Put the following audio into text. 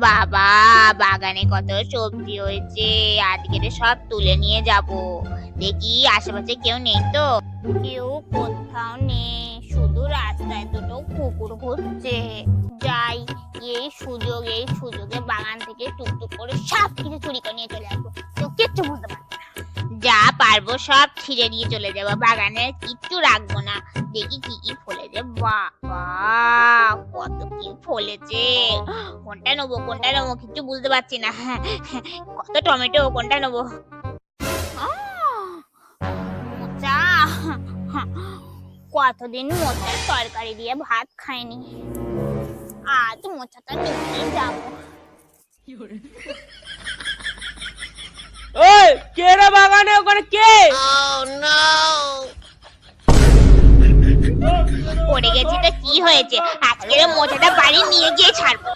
বাবা, বাগানে কত সবজি হয়েছে, আজকে সব তুলে নিয়ে যাব। দেখি আশেপাশে কেউ নেই তো। কেউ কোথাও নেই, শুধু রাস্তায় দুটো কুকুর ঘুরছে। যাই, এই সুযোগে বাগান থেকে টুকটুক করে সব কিছু চুরি করে নিয়ে চলে আসবো, কেউ কিচ্ছু বুঝতে পারবে না। যা পারবো সব ছিঁড়ে নিয়ে চলে যাবো, বাগানে কিচ্ছু রাখবো না। দেখি কি কি ফলেছে, বাবা কত কি ফলেছে। কোনটা নেবো কিছু বুঝতে পারছি না। কত টমেটো, কোনটা নেবো? মোচা, কতদিন মোচার তরকারি দিয়ে ভাত খাইনি, আজ মোচাটা নিয়ে যাবো। ওই কে রে বাগানে ওখানে কে? পড়ে গেছি তো কি হয়েছে, আজকের মোচাটা বাড়ি নিয়ে গিয়ে ছাড়বো।